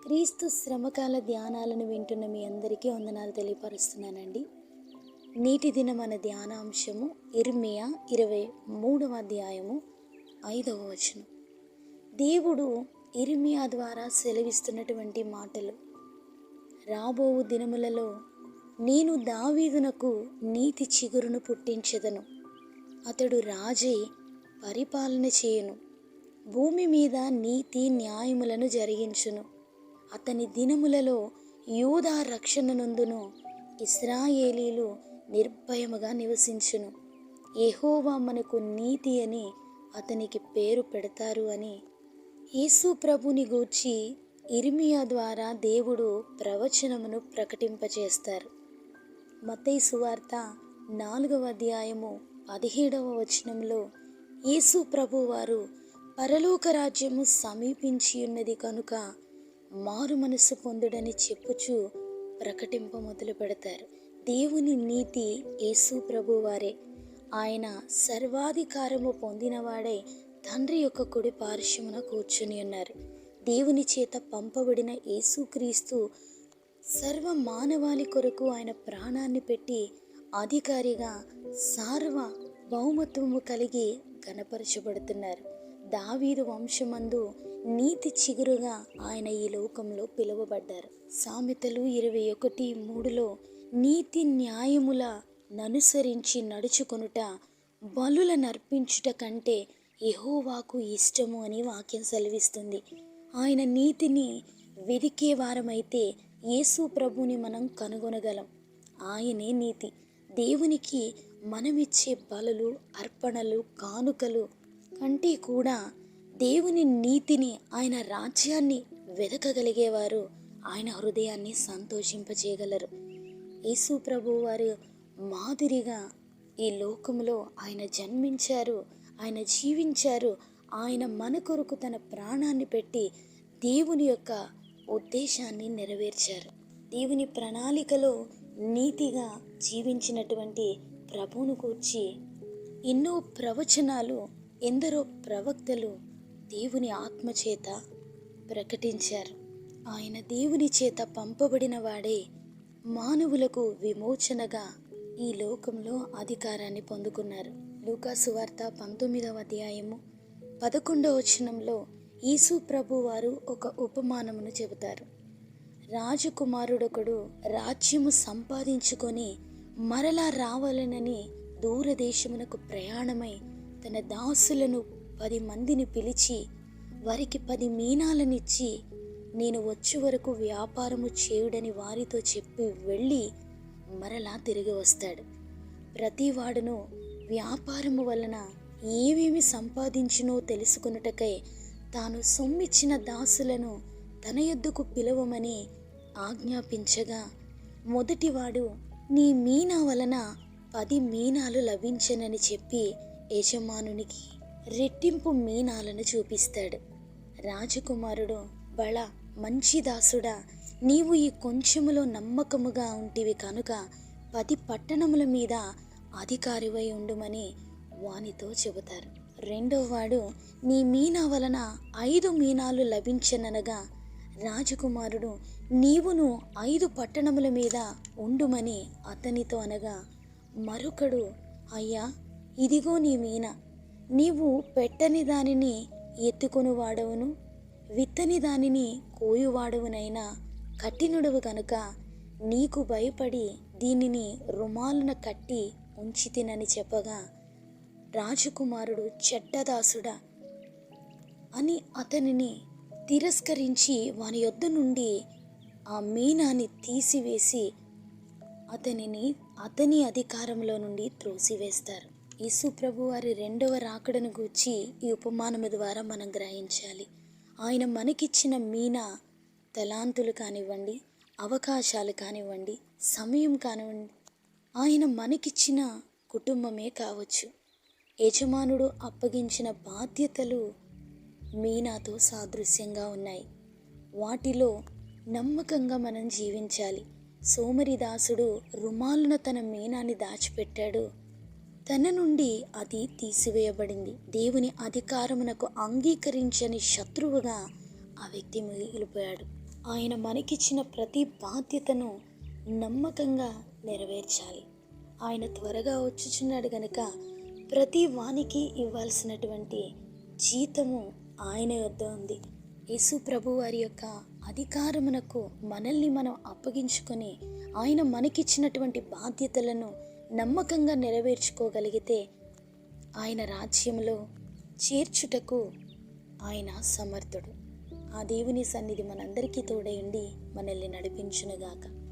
క్రీస్తు శ్రమకాల ధ్యానాలను వింటున్న మీ అందరికీ వందనాలు తెలియపరుస్తున్నానండి. నేటి దిన మన ధ్యానాంశము ఇర్మియా 23వ అధ్యాయము 5వ వచనం. దేవుడు ఇర్మియా ద్వారా సెలవిస్తున్నటువంటి మాటలు: రాబోవు దినములలో నేను దావీదునకు నీతి చిగురును పుట్టించెదను. అతడు రాజై పరిపాలన చేయును. భూమి మీద నీతి న్యాయములను జరిగించును. అతని దినములలో యూదా రక్షణ నందును, ఇశ్రాయేలీలు నిర్భయముగా నివసించును. యెహోవా మనకు నీతి అని అతనికి పేరు పెడతారు అని యేసు ప్రభుని గూర్చి ఇర్మియా ద్వారా దేవుడు ప్రవచనమును ప్రకటింపచేస్తారు. మత్తయి సువార్త 4వ అధ్యాయము 17వ వచనంలో యేసు ప్రభువారు పరలోక రాజ్యము సమీపించి ఉన్నది కనుక మారు మనసు పొందుడని చెప్పుచూ ప్రకటింప మొదలు పెడతారు. దేవుని నీతి యేసు ప్రభువారే. ఆయన సర్వాధికారము పొందినవాడై తండ్రి యొక్క కుడి పార్శ్వమున కూర్చుని ఉన్నారు. దేవుని చేత పంపబడిన యేసుక్రీస్తు సర్వ మానవాళి కొరకు ఆయన ప్రాణాన్ని పెట్టి అధికారిగా సార్వభౌమత్వము కలిగి గణపరచబడుతున్నారు. దావీదు వంశమందు నీతి చిగురుగా ఆయన ఈ లోకంలో పిలువబడ్డారు. సామెతలు 21:3లో నీతి న్యాయముల ననుసరించి నడుచుకొనుట బలుల నర్పించుట కంటే యెహోవాకు ఇష్టము అని వాక్యం సెలవిస్తుంది. ఆయన నీతిని వెదికే వారమైతే యేసు ప్రభుని మనం కనుగొనగలం. ఆయనే నీతి. దేవునికి మనమిచ్చే బలులు, అర్పణలు, కానుకలు కంటే కూడా దేవుని నీతిని, ఆయన రాజ్యాన్ని వెదకగలిగేవారు ఆయన హృదయాన్ని సంతోషింపచేయగలరు. యేసు ప్రభు వారు మాదిరిగా ఈ లోకంలో ఆయన జన్మించారు, ఆయన జీవించారు. ఆయన మన కొరకు తన ప్రాణాన్ని పెట్టి దేవుని యొక్క ఉద్దేశాన్ని నెరవేర్చారు. దేవుని ప్రణాళికలో నీతిగా జీవించినటువంటి ప్రభువును గూర్చి ఎన్నో ప్రవచనాలు, ఎందరో ప్రవక్తలు దేవుని ఆత్మచేత ప్రకటించారు. ఆయన దేవుని చేత పంపబడిన వాడే మానవులకు విమోచనగా ఈ లోకంలో అధికారాన్ని పొందుకున్నారు. లూకా సువార్త 19వ అధ్యాయము 11వ వచనంలో యేసు ప్రభు వారు ఒక ఉపమానమును చెబుతారు. రాజకుమారుడొకడు రాజ్యము సంపాదించుకొని మరలా రావాలనని దూరదేశమునకు ప్రయాణమై తన దాసులను 10 మందిని పిలిచి వారికి 10 మీనాలనిచ్చి నేను వచ్చే వరకు వ్యాపారము చేయుడని వారితో చెప్పి వెళ్ళి మరలా తిరిగి వస్తాడు. ప్రతివాడును వ్యాపారము వలన ఏమేమి సంపాదించినో తెలుసుకొనుటకై తాను సొమ్మిచ్చిన దాసులను తన యొద్దకు పిలవమని ఆజ్ఞాపించగా, మొదటివాడు నీ మీనా వలన 10 మీనాలు లభించనని చెప్పి యజమానునికి రెట్టింపు మీనాలను చూపిస్తాడు. రాజకుమారుడు, బళ మంచి దాసుడా, నీవు ఈ కొంచెములో నమ్మకముగా ఉంటివి కనుక 10 పట్టణముల మీద అధికారివై ఉండుమని వానితో చెబుతారు. రెండోవాడు నీ మీనా వలన 5 మీనాలు లభించననగా రాజకుమారుడు, నీవును 5 పట్టణముల మీద ఉండుమని అతనితో అనగా, మరొకడు, అయ్యా ఇదిగో నీ మీన, నీవు పెట్టని దానిని ఎత్తుకొని వాడవును, విత్తని దానిని కోయువాడవునైనా కఠినుడవు గనుక నీకు భయపడి దీనిని రుమాలున కట్టి ఉంచితినని చెప్పగా, రాజకుమారుడు చెడ్డదాసుడా అని అతనిని తిరస్కరించి వాని యొద్ద నుండి ఆ మీనాన్ని తీసివేసి అతని అధికారంలో నుండి త్రోసివేస్తారు. యేసు ప్రభు వారి రెండవ రాకడను గూర్చి ఈ ఉపమానము ద్వారా మనం గ్రహించాలి. ఆయన మనకిచ్చిన మీనా తలాంతులు కానివ్వండి, అవకాశాలు కానివ్వండి, సమయం కానివ్వండి, ఆయన మనకిచ్చిన కుటుంబమే కావచ్చు. యజమానుడు అప్పగించిన బాధ్యతలు మీనాతో సాదృశ్యంగా ఉన్నాయి. వాటిలో నమ్మకంగా మనం జీవించాలి. సోమరిదాసుడు రుమాలున తన మీనాన్ని దాచిపెట్టాడు. తన నుండి అది తీసివేయబడింది. దేవుని అధికారమునకు అంగీకరించని శత్రువుగా ఆ వ్యక్తి మిగిలిపోయాడు. ఆయన మనకిచ్చిన ప్రతి బాధ్యతను నమ్మకంగా నెరవేర్చాలి. ఆయన త్వరగా వచ్చుచున్నాడు గనుక ప్రతి వానికి ఇవ్వాల్సినటువంటి జీతము ఆయన యొద్ద ఉంది. యేసు ప్రభు వారి యొక్క అధికారమునకు మనల్ని మనం అప్పగించుకొని ఆయన మనకిచ్చినటువంటి బాధ్యతలను నమ్మకంగా నెరవేర్చుకోగలిగితే ఆయన రాజ్యంలో చేర్చుటకు ఆయన సమర్థుడు. ఆ దేవుని సన్నిధి మనందరికీ తోడై ఉండి మనల్ని నడిపించునుగాక.